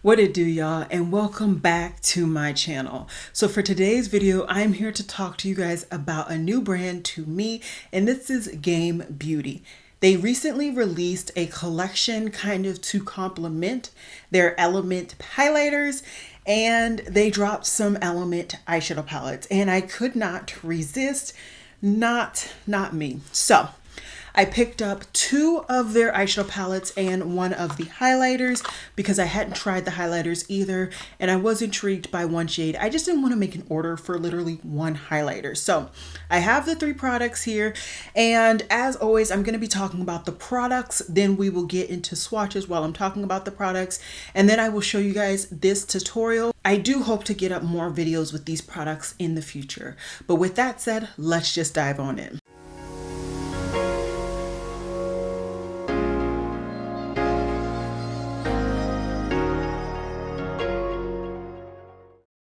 What it do, y'all, and welcome back to my channel. So for today's video, I'm here to talk to you guys about a new brand to me, and this is Game Beauty. They recently released a collection kind of to complement their Element highlighters, and they dropped some Element eyeshadow palettes, and I could not resist. Not me. So I picked up two of their eyeshadow palettes and one of the highlighters because I hadn't tried the highlighters either, and I was intrigued by one shade. I just didn't want to make an order for literally one highlighter. So I have the three products here, and as always, I'm going to be talking about the products, then we will get into swatches while I'm talking about the products, and then I will show you guys this tutorial. I do hope to get up more videos with these products in the future. But with that said, let's just dive on in.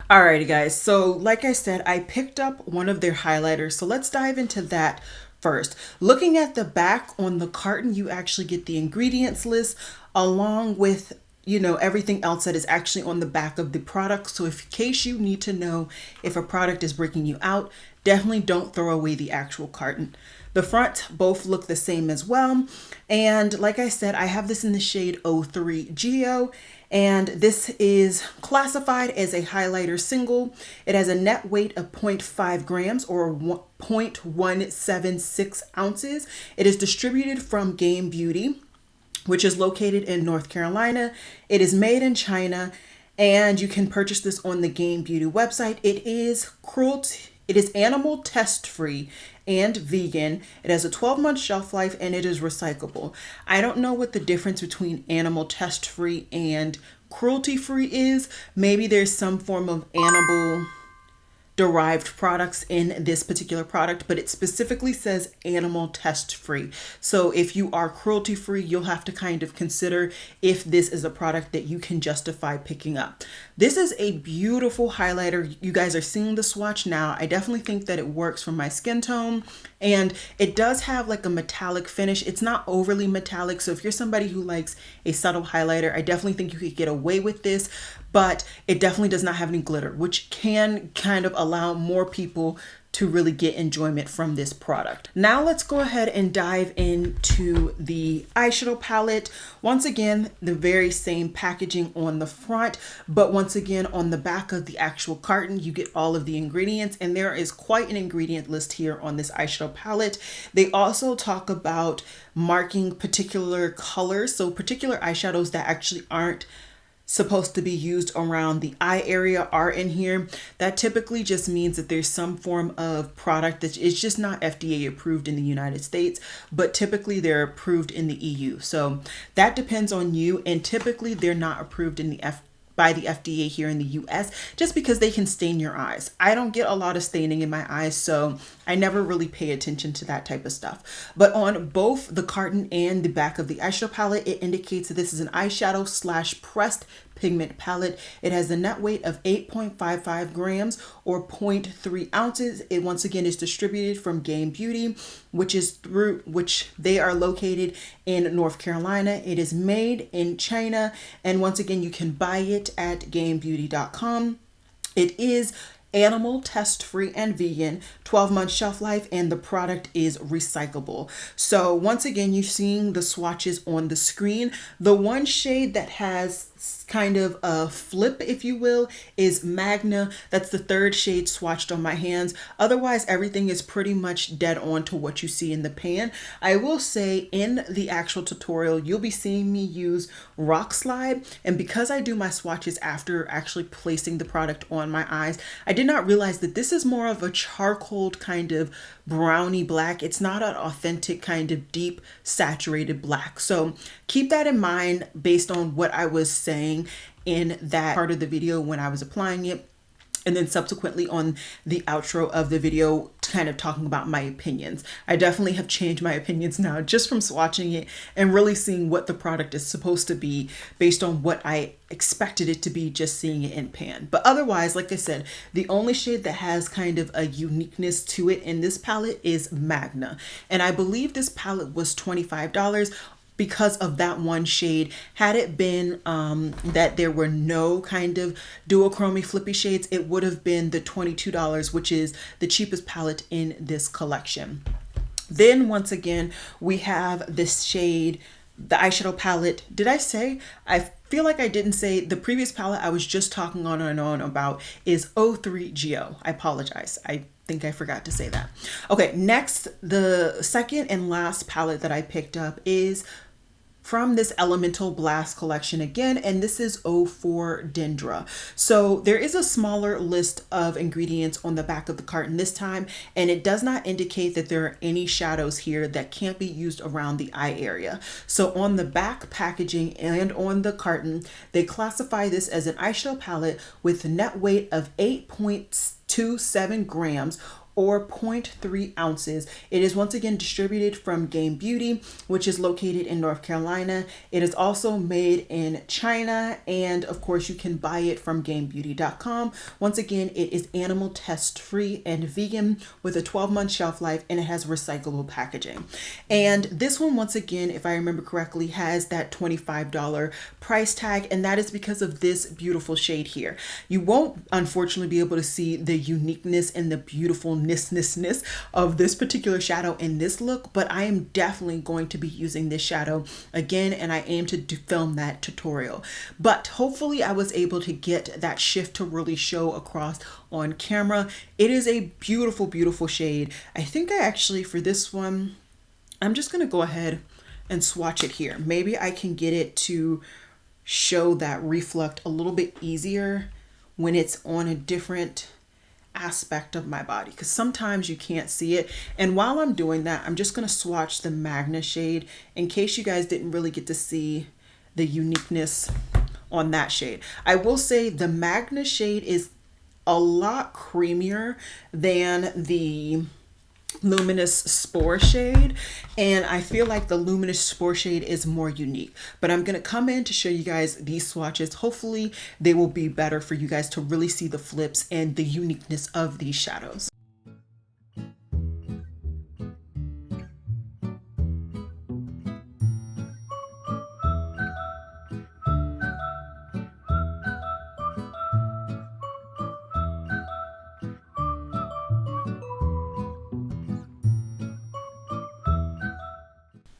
Alrighty guys, so like I said, I picked up one of their highlighters, so let's dive into that first. Looking at the back on the carton, you actually get the ingredients list along with everything else that is actually on the back of the product. So in case you need to know if a product is breaking you out, definitely don't throw away the actual carton. The front both look the same as well. And like I said, I have this in the shade 03 Geo, and this is classified as a highlighter single. It has a net weight of 0.5 grams or 0.176 ounces. It is distributed from Game Beauty, which is located in North Carolina. It is made in China, and you can purchase this on the Game Beauty website. It is animal test free and vegan. It has a 12-month shelf life, and it is recyclable. I don't know what the difference between animal test free and cruelty free is. Maybe there's some form of animal derived products in this particular product, but it specifically says animal test free. So if you are cruelty free, you'll have to kind of consider if this is a product that you can justify picking up. This is a beautiful highlighter. You guys are seeing the swatch now. I definitely think that it works for my skin tone, and it does have like a metallic finish. It's not overly metallic, so if you're somebody who likes a subtle highlighter, I definitely think you could get away with this, but it definitely does not have any glitter, which can kind of allow more people to really get enjoyment from this product. Now let's go ahead and dive into the eyeshadow palette. Once again, the very same packaging on the front, but once again on the back of the actual carton, you get all of the ingredients, and there is quite an ingredient list here on this eyeshadow palette. They also talk about marking particular colors, so particular eyeshadows that actually aren't supposed to be used around the eye area are in here. That typically just means that there's some form of product that is just not FDA approved in the United States, but typically they're approved in the EU. So that depends on you, and typically they're not approved in by the FDA here in the US, just because they can stain your eyes. I don't get a lot of staining in my eyes, so I never really pay attention to that type of stuff. But on both the carton and the back of the eyeshadow palette, it indicates that this is an eyeshadow / pressed pigment palette. It has a net weight of 8.55 grams or 0.3 ounces. It once again is distributed from Game Beauty, which they are located in North Carolina. It is made in China, and once again you can buy it at gamebeauty.com. It is animal test free and vegan, 12-month shelf life, and the product is recyclable. So once again, you're seeing the swatches on the screen. The one shade that has kind of a flip, if you will, is Magna. That's the third shade swatched on my hands. Otherwise, everything is pretty much dead on to what you see in the pan. I will say in the actual tutorial, you'll be seeing me use Rock Slide, and because I do my swatches after actually placing the product on my eyes, I did not realize that this is more of a charcoal kind of brownie black. It's not an authentic kind of deep saturated black. So keep that in mind based on what I was saying in that part of the video when I was applying it, and then subsequently on the outro of the video kind of talking about my opinions. I definitely have changed my opinions now just from swatching it and really seeing what the product is supposed to be based on what I expected it to be just seeing it in pan. But otherwise, like I said, the only shade that has kind of a uniqueness to it in this palette is Magna. And I believe this palette was $25. because of that one shade. Had it been that there were no kind of duochrome flippy shades, it would have been the $22, which is the cheapest palette in this collection. Then once again, we have this shade, the eyeshadow palette. Did I say? I feel like I didn't say the previous palette I was just talking on and on about is 03GO. I apologize. I think I forgot to say that. Okay, next, the second and last palette that I picked up is from this Elemental Blast collection again, and this is 04 Dendra. So there is a smaller list of ingredients on the back of the carton this time, and it does not indicate that there are any shadows here that can't be used around the eye area. So on the back packaging and on the carton, they classify this as an eyeshadow palette with a net weight of 8.27 grams or 0.3 ounces. It is once again distributed from Game Beauty, which is located in North Carolina. It is also made in China, and of course you can buy it from gamebeauty.com. Once again, it is animal test free and vegan with a 12-month shelf life, and it has recyclable packaging. And this one, once again, if I remember correctly, has that $25 price tag, and that is because of this beautiful shade here. You won't unfortunately be able to see the uniqueness and the beautifulness of this particular shadow in this look, but I am definitely going to be using this shadow again, and I aim to film that tutorial. But hopefully I was able to get that shift to really show across on camera. It is a beautiful, beautiful shade. I think I actually, for this one, I'm just gonna go ahead and swatch it here. Maybe I can get it to show that reflect a little bit easier when it's on a different aspect of my body, because sometimes you can't see it. And while I'm doing that, I'm just going to swatch the Magna shade in case you guys didn't really get to see the uniqueness on that shade. I will say the Magna shade is a lot creamier than the Luminous Spore shade, and I feel like the Luminous Spore shade is more unique. But I'm going to come in to show you guys these swatches. Hopefully they will be better for you guys to really see the flips and the uniqueness of these shadows.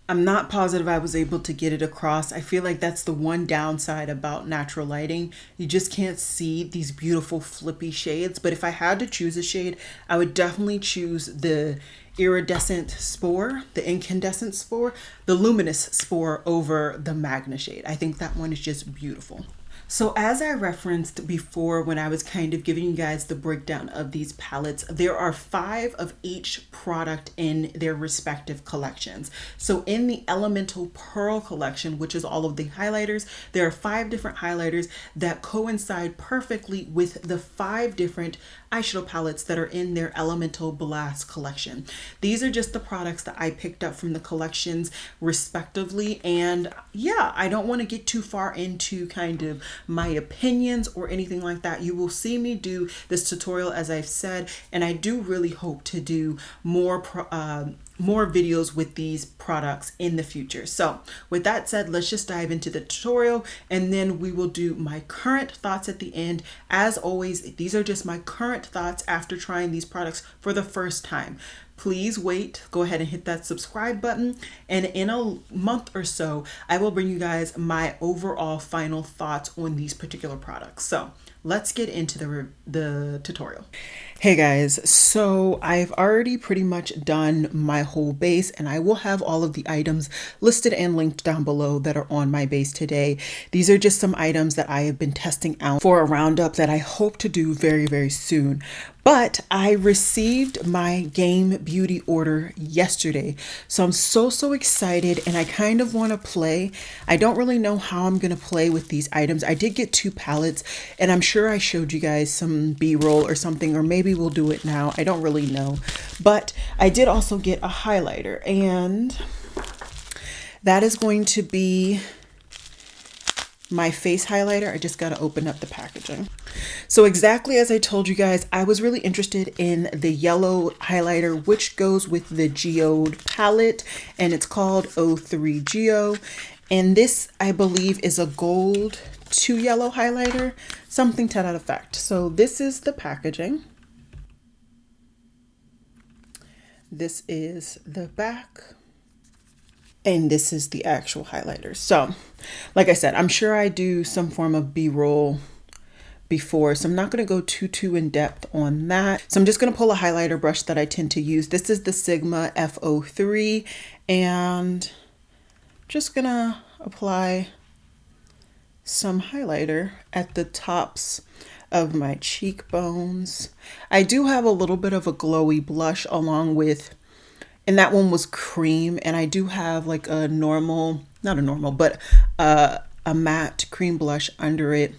I'm not positive I was able to get it across. I feel like that's the one downside about natural lighting. You just can't see these beautiful flippy shades. But if I had to choose a shade, I would definitely choose the iridescent spore, the incandescent spore, the luminous spore over the Magna shade. I think that one is just beautiful. So as I referenced before when I was kind of giving you guys the breakdown of these palettes, there are 5 of each product in their respective collections. So in the Elemental Pearl collection, which is all of the highlighters, there are 5 different highlighters that coincide perfectly with the 5 different eyeshadow palettes that are in their Elemental Blast collection. These are just the products that I picked up from the collections respectively. And yeah, I don't want to get too far into kind of my opinions or anything like that. You will see me do this tutorial, as I've said, and I do really hope to do more videos with these products in the future. So with that said, let's just dive into the tutorial, and then we will do my current thoughts at the end. As always, these are just my current thoughts after trying these products for the first time. Please wait, go ahead and hit that subscribe button, and in a month or so I will bring you guys my overall final thoughts on these particular products. So let's get into the tutorial. Hey guys, so I've already pretty much done my whole base, and I will have all of the items listed and linked down below that are on my base today. These are just some items that I have been testing out for a roundup that I hope to do very, very soon. But I received my Game Beauty order yesterday, so I'm so excited, and I kind of want to play. I don't really know how I'm going to play with these items. I did get 2 palettes, and I'm sure I showed you guys some B-roll or something, or maybe we'll do it now. I don't really know. But I did also get a highlighter, and that is going to be my face highlighter. I just got to open up the packaging. So exactly as I told you guys, I was really interested in the yellow highlighter, which goes with the Geode palette, and it's called 03 Geo. And this, I believe, is a gold to yellow highlighter, something to that effect. So this is the packaging. This is the back. And this is the actual highlighter. So, like I said, I'm sure I do some form of B-roll before, so I'm not going to go too in depth on that. So I'm just going to pull a highlighter brush that I tend to use. This is the Sigma F03, and just going to apply some highlighter at the tops of my cheekbones. I do have a little bit of a glowy blush along with, and that one was cream, and I do have like a normal, not a normal, but a matte cream blush under it.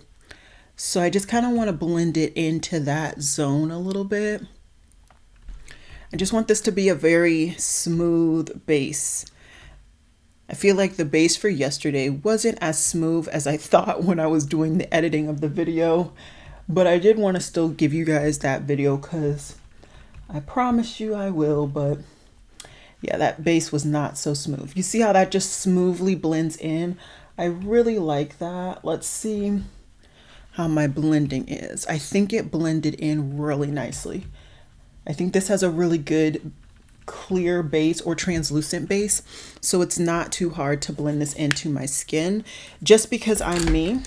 So I just kind of want to blend it into that zone a little bit. I just want this to be a very smooth base. I feel like the base for yesterday wasn't as smooth as I thought when I was doing the editing of the video, but I did want to still give you guys that video because I promise you I will, but yeah, that base was not so smooth. You see how that just smoothly blends in? I really like that. Let's see how my blending is. I think it blended in really nicely. I think this has a really good clear base or translucent base, so it's not too hard to blend this into my skin. Just because I'm me,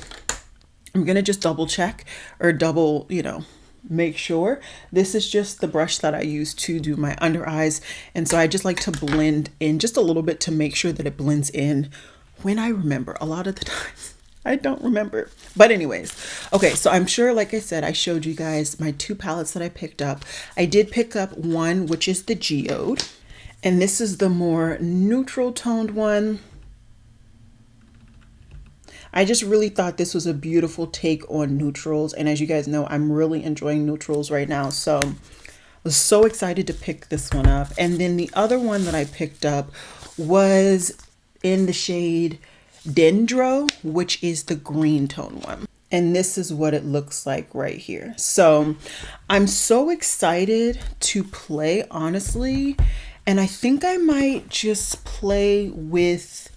I'm gonna just double check or double, make sure. This is just the brush that I use to do my under eyes, and so I just like to blend in just a little bit to make sure that it blends in when I remember. A lot of the times I don't remember, but anyways, okay, so I'm sure, like I said, I showed you guys my two palettes that I picked up. I did pick up one, which is the Geode, and this is the more neutral toned one. I just really thought this was a beautiful take on neutrals, and as you guys know, I'm really enjoying neutrals right now, so I was so excited to pick this one up. And then the other one that I picked up was in the shade Dendro, which is the green tone one. And this is what it looks like right here. So I'm so excited to play, honestly, and I think I might just play with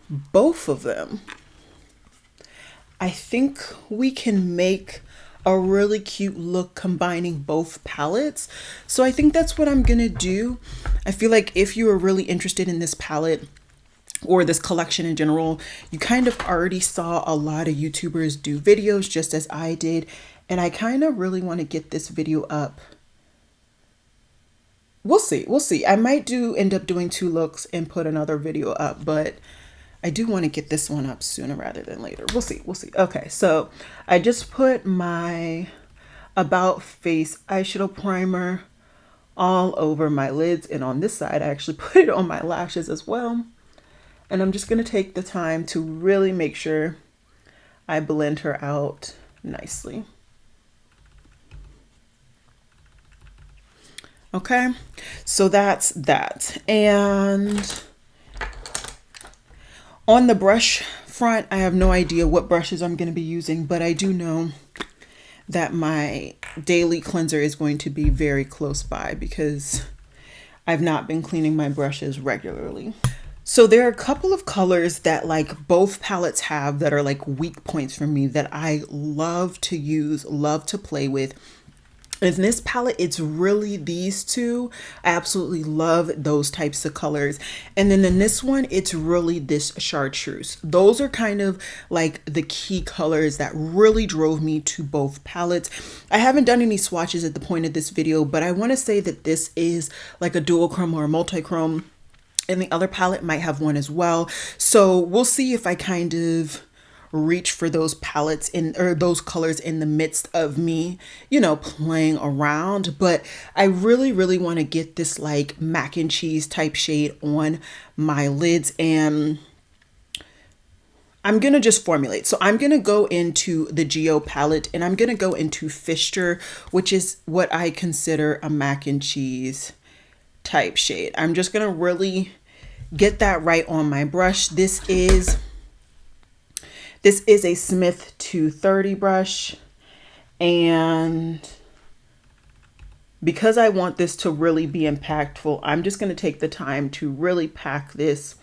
both of them. I think we can make a really cute look combining both palettes. So I think that's what I'm gonna do. I feel like if you are really interested in this palette or this collection in general, you kind of already saw a lot of YouTubers do videos just as I did, and I kind of really want to get this video up. We'll see. I might end up doing two looks and put another video up, but I do want to get this one up sooner rather than later. We'll see. Okay, so I just put my About Face eyeshadow primer all over my lids, and on this side I actually put it on my lashes as well. And I'm just going to take the time to really make sure I blend her out nicely. Okay, so that's that. And on the brush front, I have no idea what brushes I'm going to be using, but I do know that my daily cleanser is going to be very close by because I've not been cleaning my brushes regularly. So there are a couple of colors that like both palettes have that are like weak points for me that I love to use, love to play with. In this palette, it's really these two. I absolutely love those types of colors. And then in this one, it's really this chartreuse. Those are kind of like the key colors that really drove me to both palettes. I haven't done any swatches at the point of this video, but I want to say that this is like a dual chrome or a multi-chrome, and the other palette might have one as well. So we'll see if I kind of reach for those palettes or those colors in the midst of me, playing around. But I really want to get this like mac and cheese type shade on my lids, and I'm going to just formulate. So I'm going to go into the Geo palette, and I'm going to go into Fisher, which is what I consider a mac and cheese type shade. I'm just going to really get that right on my brush. This is This is a Smith 230 brush, and because I want this to really be impactful, I'm just going to take the time to really pack this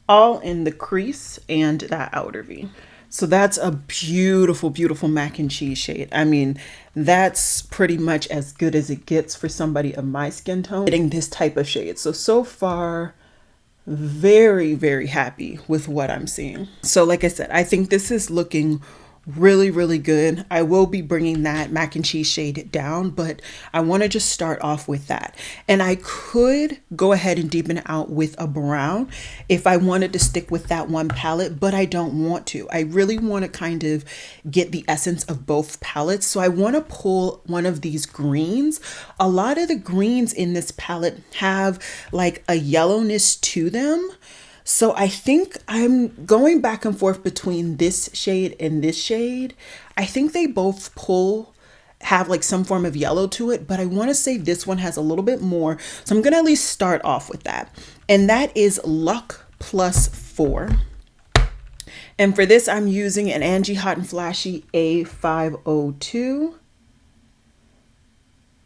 all in the crease and that outer V. So that's a beautiful, beautiful mac and cheese shade. I mean, that's pretty much as good as it gets for somebody of my skin tone getting this type of shade. So far, very, very happy with what I'm seeing. So like I said, I think this is looking really, really good. I will be bringing that mac and cheese shade down, but I want to just start off with that. And I could go ahead and deepen it out with a brown if I wanted to stick with that one palette, but I don't want to. I really want to kind of get the essence of both palettes. So I want to pull one of these greens. A lot of the greens in this palette have like a yellowness to them. So I think I'm going back and forth between this shade and this shade. I think they both have like some form of yellow to it, but I want to say this one has a little bit more. So I'm going to at least start off with that. And that is Luck Plus 4. And for this, I'm using an Angie Hot and Flashy A502.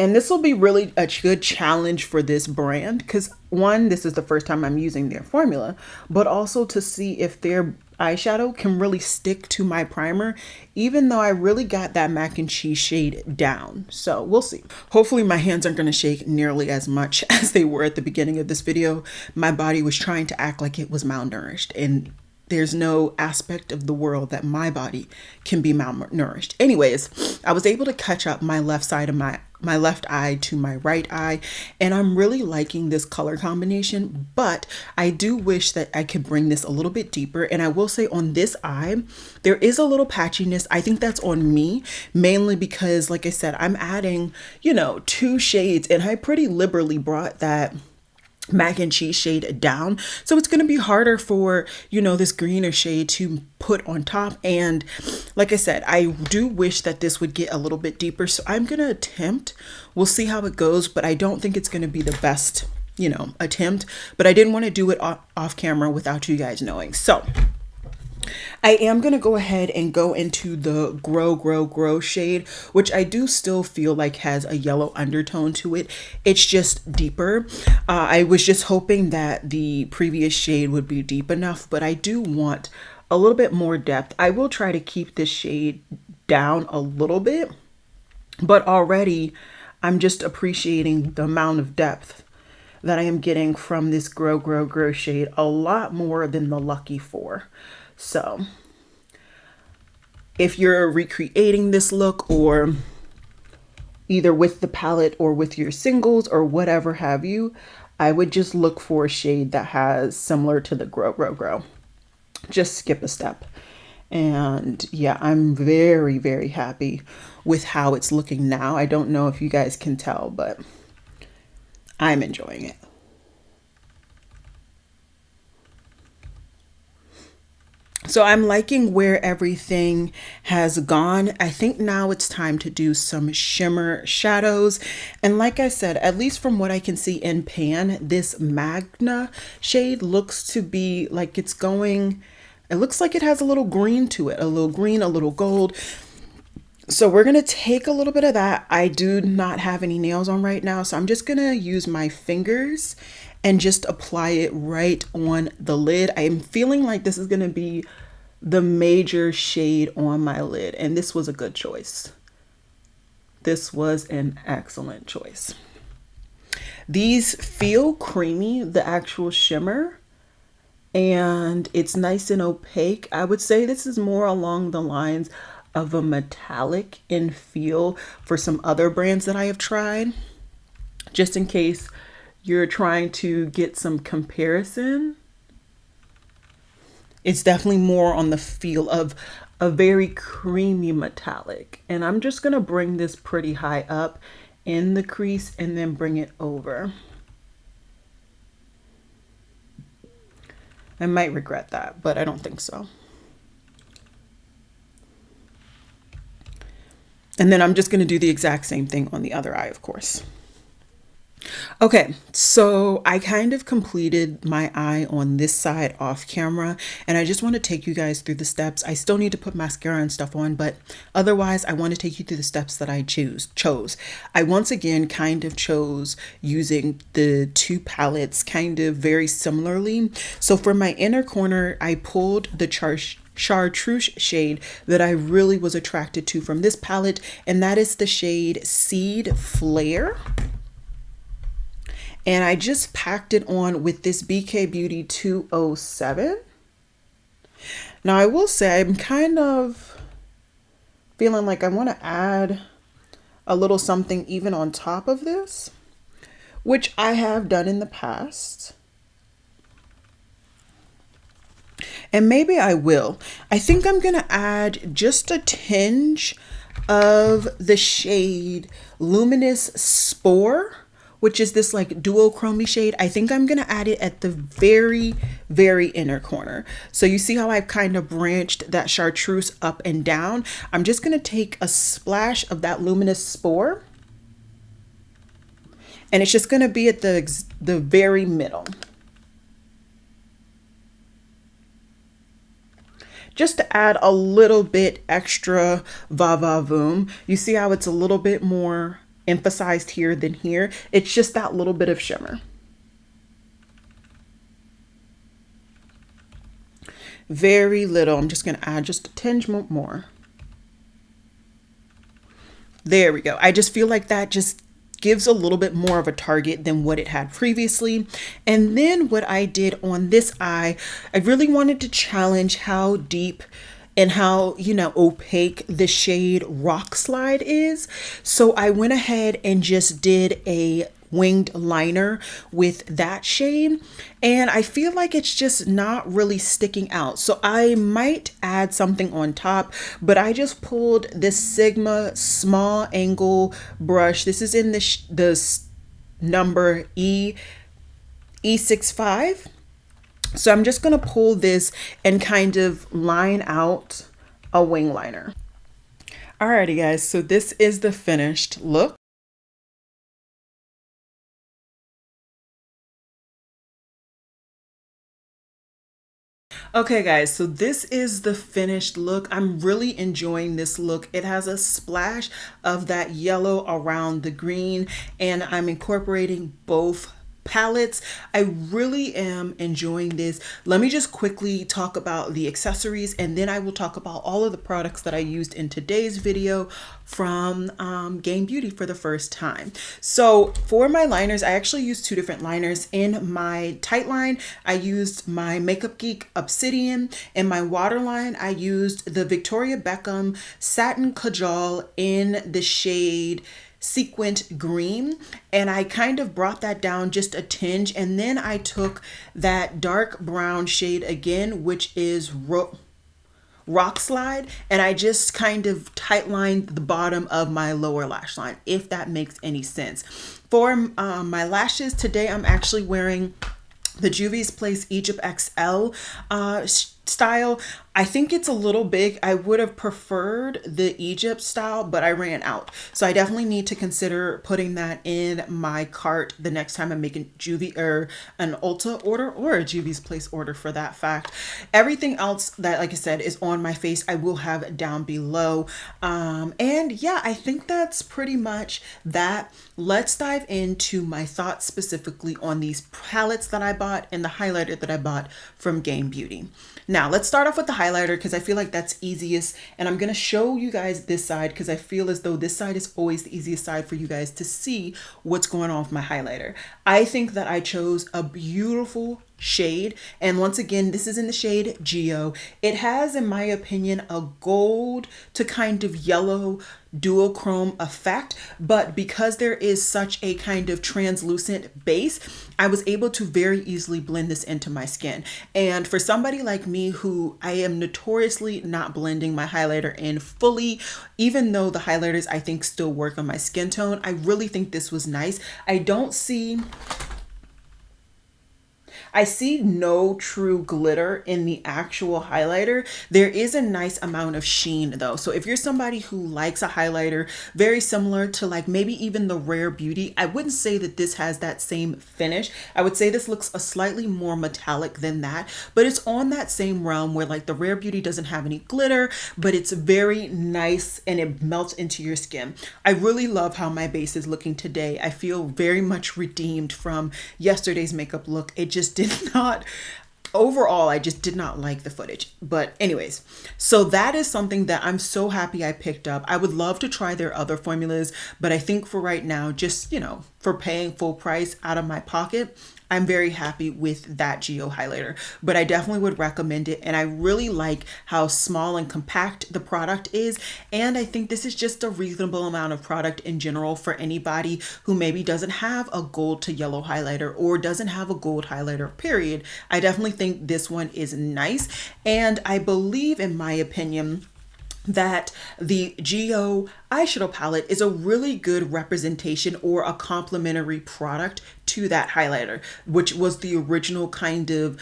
And this will be really a good challenge for this brand because one, this is the first time I'm using their formula, but also to see if their eyeshadow can really stick to my primer, even though I really got that mac and cheese shade down. So we'll see. Hopefully my hands aren't going to shake nearly as much as they were at the beginning of this video. My body was trying to act like it was malnourished, and there's no aspect of the world that my body can be malnourished. Anyways, I was able to catch up my left side of my left eye to my right eye, and I'm really liking this color combination, but I do wish that I could bring this a little bit deeper. And I will say on this eye, there is a little patchiness. I think that's on me, mainly because, like I said, I'm adding, 2 shades, and I pretty liberally brought that mac and cheese shade down, so it's going to be harder for this greener shade to put on top. And like I said, I do wish that this would get a little bit deeper, so I'm going to attempt. We'll see how it goes, but I don't think it's going to be the best attempt, but I didn't want to do it off camera without you guys knowing. So I am going to go ahead and go into the Grow shade, which I do still feel like has a yellow undertone to it. It's just deeper. I was just hoping that the previous shade would be deep enough, but I do want a little bit more depth. I will try to keep this shade down a little bit, but already I'm just appreciating the amount of depth that I am getting from this Grow shade, a lot more than the Lucky 4. So if you're recreating this look, or either with the palette or with your singles or whatever have you, I would just look for a shade that has similar to the Grow. Just skip a step. And yeah, I'm very, very happy with how it's looking now. I don't know if you guys can tell, but I'm enjoying it. So I'm liking where everything has gone. I think now it's time to do some shimmer shadows. And like I said, at least from what I can see in pan, this Magna shade looks to be like it looks like it has a little green to it, a little green, a little gold. So we're going to take a little bit of that. I do not have any nails on right now, so I'm just going to use my fingers and just apply it right on the lid. I am feeling like this is going to be the major shade on my lid, and this was a good choice. This was an excellent choice. These feel creamy, the actual shimmer, and it's nice and opaque. I would say this is more along the lines of a metallic in feel for some other brands that I have tried, just in case you're trying to get some comparison. It's definitely more on the feel of a very creamy metallic. And I'm just going to bring this pretty high up in the crease and then bring it over. I might regret that, but I don't think so. And then I'm just going to do the exact same thing on the other eye, of course. Okay, so I kind of completed my eye on this side off camera, and I just want to take you guys through the steps. I still need to put mascara and stuff on, but otherwise I want to take you through the steps that I chose. I once again kind of chose using the two palettes kind of very similarly. So for my inner corner, I pulled the chartreuse shade that I really was attracted to from this palette, and that is the shade Seed Flare. And I just packed it on with this BK Beauty 207. Now I will say I'm kind of feeling like I want to add a little something even on top of this, which I have done in the past. And maybe I will. I think I'm going to add just a tinge of the shade Luminous Spore, which is this like duochrome shade. I think I'm gonna add it at the very, very inner corner. So you see how I've kind of branched that chartreuse up and down? I'm just gonna take a splash of that Luminous Spore, and it's just gonna be at the very middle. Just to add a little bit extra va-va-voom. You see how it's a little bit more emphasized here than here. It's just that little bit of shimmer. Very little. I'm just going to add just a tinge more. There we go. I just feel like that just gives a little bit more of a target than what it had previously. And then what I did on this eye, I really wanted to challenge how deep and how, you know, opaque the shade Rock Slide is. So I went ahead and just did a winged liner with that shade, and I feel like it's just not really sticking out. So I might add something on top, but I just pulled this Sigma small angle brush. This is in the number E65. So I'm just going to pull this and kind of line out a wing liner. Alrighty guys, so this is the finished look. Okay guys, so this is the finished look. I'm really enjoying this look. It has a splash of that yellow around the green, and I'm incorporating both palettes. I really am enjoying this. Let me just quickly talk about the accessories, and then I will talk about all of the products that I used in today's video from Game Beauty for the first time. So for my liners, I actually used two different liners. In my tight line, I used my Makeup Geek Obsidian. In my waterline, I used the Victoria Beckham Satin Kajal in the shade Sequined Green, and I kind of brought that down just a tinge, and then I took that dark brown shade again, which is Rock Slide, and I just kind of tight lined the bottom of my lower lash line, if that makes any sense. For my lashes today, I'm actually wearing the Juvia's Place Egypt XL style. I think it's a little big. I would have preferred the Egypt style, but I ran out. So I definitely need to consider putting that in my cart the next time I'm making Juvie or an Ulta order, or a Juvia's Place order for that fact. Everything else that, like I said, is on my face, I will have down below. And yeah, I think that's pretty much that. Let's dive into my thoughts specifically on these palettes that I bought and the highlighter that I bought from Game Beauty. Now, let's start off with the highlighter because I feel like that's easiest. And I'm going to show you guys this side because I feel as though this side is always the easiest side for you guys to see what's going on with my highlighter. I think that I chose a beautiful shade. And once again, this is in the shade Geo. It has, in my opinion, a gold to kind of yellow duochrome effect, but because there is such a kind of translucent base, I was able to very easily blend this into my skin. And for somebody like me who I am notoriously not blending my highlighter in fully, even though the highlighters I think still work on my skin tone, I really think this was nice. I don't see I see no true glitter in the actual highlighter. There is a nice amount of sheen though. So if you're somebody who likes a highlighter very similar to like maybe even the Rare Beauty, I wouldn't say that this has that same finish. I would say this looks a slightly more metallic than that, but it's on that same realm where like the Rare Beauty doesn't have any glitter, but it's very nice and it melts into your skin. I really love how my base is looking today. I feel very much redeemed from yesterday's makeup look. It just did not, overall, I just did not like the footage. But anyways, so that is something that I'm so happy I picked up. I would love to try their other formulas, but I think for right now, just, you know, for paying full price out of my pocket, I'm very happy with that Geo highlighter, but I definitely would recommend it. And I really like how small and compact the product is. And I think this is just a reasonable amount of product in general for anybody who maybe doesn't have a gold to yellow highlighter or doesn't have a gold highlighter, period. I definitely think this one is nice. And I believe, in my opinion, that the Geo eyeshadow palette is a really good representation or a complementary product to that highlighter, which was the original kind of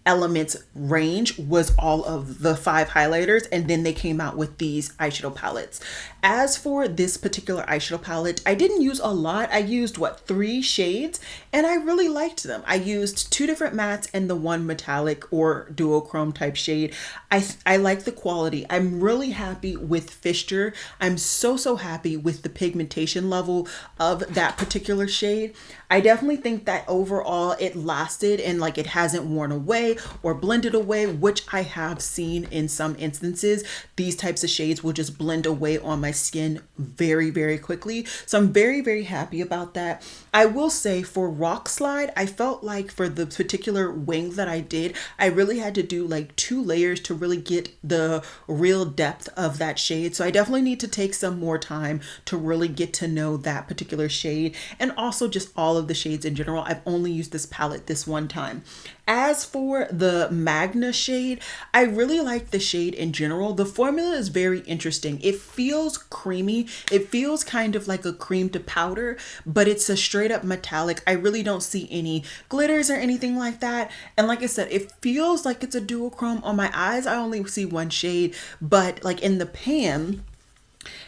Elements range, was all of the 5 highlighters, and then they came out with these eyeshadow palettes. As for this particular eyeshadow palette, I didn't use a lot. I used 3 shades, and I really liked them. I used 2 different mattes and the 1 metallic or duochrome type shade. I like the quality. I'm really happy with fixture. I'm so happy with the pigmentation level of that particular shade. I definitely think that overall it lasted and like it hasn't worn away or blended away, which I have seen in some instances. These types of shades will just blend away on my skin very quickly. So I'm very happy about that. I will say for Rock Slide, I felt like for the particular wing that I did, I really had to do like 2 layers to really get the real depth of that shade. So I definitely need to take some more time to really get to know that particular shade, and also just all of the shades in general. I've only used this palette this one time. As for the Magna shade, I really like the shade in general. The formula is very interesting. It feels creamy. It feels kind of like a cream to powder, but it's a straight up metallic. I really don't see any glitters or anything like that. And like I said, it feels like it's a duochrome. On my eyes, I only see 1 shade, but like in the pan,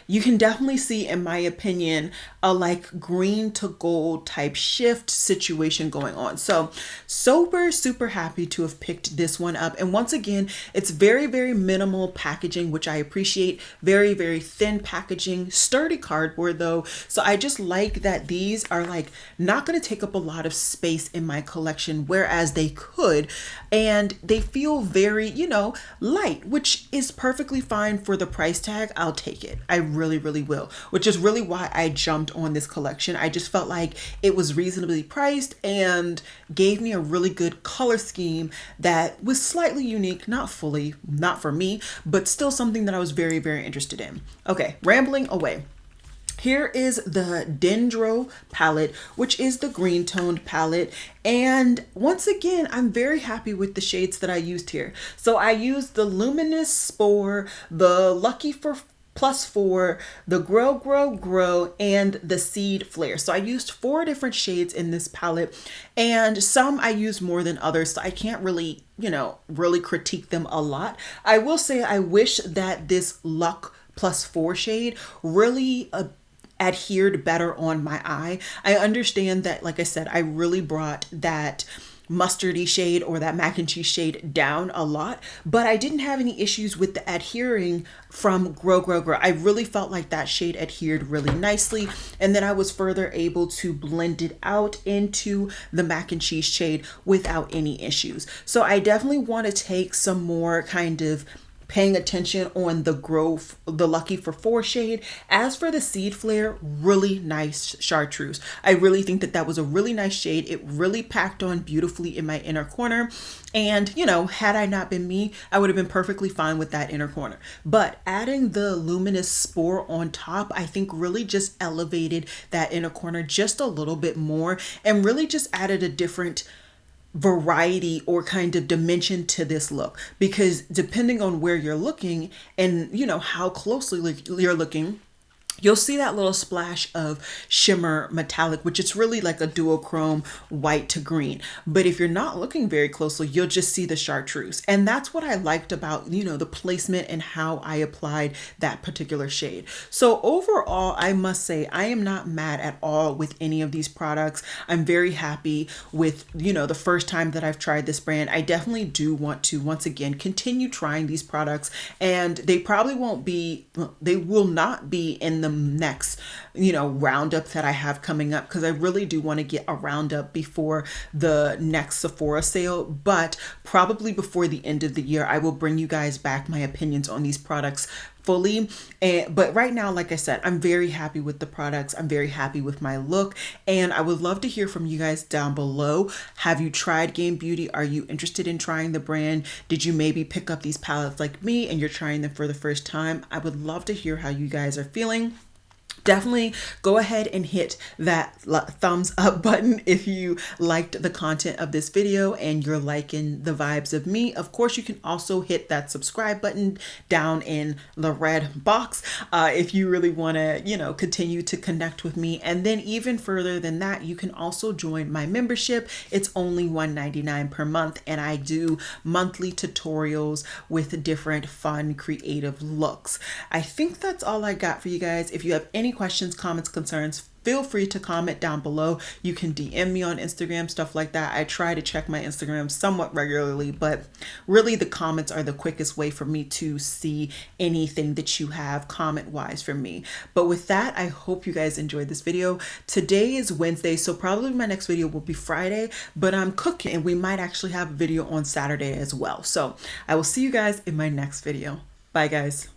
you can definitely see, in my opinion, a like green to gold type shift situation going on. So super happy to have picked this one up. And once again, it's very minimal packaging, which I appreciate. Very thin packaging, sturdy cardboard though. So I just like that these are like not going to take up a lot of space in my collection, whereas they could. And they feel very, you know, light, which is perfectly fine for the price tag. I'll take it. I really will, which is really why I jumped on this collection. I just felt like it was reasonably priced and gave me a really good color scheme that was slightly unique, not fully, not for me, but still something that I was very interested in. Okay, rambling away. Here is the Dendro palette, which is the green toned palette. And once again, I'm very happy with the shades that I used here. So I used the Luminous Spore, the Lucky for +4, the Grow, and the Seed Flare. So I used 4 different shades in this palette, and some I used more than others, so I can't really, you know, really critique them a lot. I will say I wish that this Luck +4 shade really adhered better on my eye. I understand that, like I said, I really brought that mustardy shade or that mac and cheese shade down a lot, but I didn't have any issues with the adhering from Grow. I really felt like that shade adhered really nicely, and then I was further able to blend it out into the mac and cheese shade without any issues. So I definitely want to take some more kind of paying attention on the Lucky for 4 shade. As for the Seed Flare, really nice chartreuse. I really think that was a really nice shade. It really packed on beautifully in my inner corner. And, you know, had I not been me, I would have been perfectly fine with that inner corner. But adding the Luminous Spore on top, I think really just elevated that inner corner just a little bit more and really just added a different variety or kind of dimension to this look, because depending on where you're looking and, you know, how closely you're looking, you'll see that little splash of shimmer metallic, which is really like a duochrome white to green. But if you're not looking very closely, you'll just see the chartreuse. And that's what I liked about, the placement and how I applied that particular shade. So overall, I must say I am not mad at all with any of these products. I'm very happy with, the first time that I've tried this brand. I definitely do want to, once again, continue trying these products, and they will not be in the next, roundup that I have coming up, because I really do want to get a roundup before the next Sephora sale. But probably before the end of the year, I will bring you guys back my opinions on these products fully. But right now, like I said, I'm very happy with the products. I'm very happy with my look, and I would love to hear from you guys down below. Have you tried Game Beauty? Are you interested in trying the brand? Did you maybe pick up these palettes like me and you're trying them for the first time? I would love to hear how you guys are feeling. Definitely go ahead and hit that thumbs up button if you liked the content of this video and you're liking the vibes of me. Of course, you can also hit that subscribe button down in the red box if you really want to, continue to connect with me. And then even further than that, you can also join my membership. It's only $1.99 per month, and I do monthly tutorials with different fun, creative looks. I think that's all I got for you guys. If you have any questions, comments, concerns, feel free to comment down below. You can DM me on Instagram, stuff like that. I try to check my Instagram somewhat regularly, but really the comments are the quickest way for me to see anything that you have comment-wise from me. But with that, I hope you guys enjoyed this video. Today is Wednesday, so probably my next video will be Friday, but I'm cooking and we might actually have a video on Saturday as well. So I will see you guys in my next video. Bye, guys.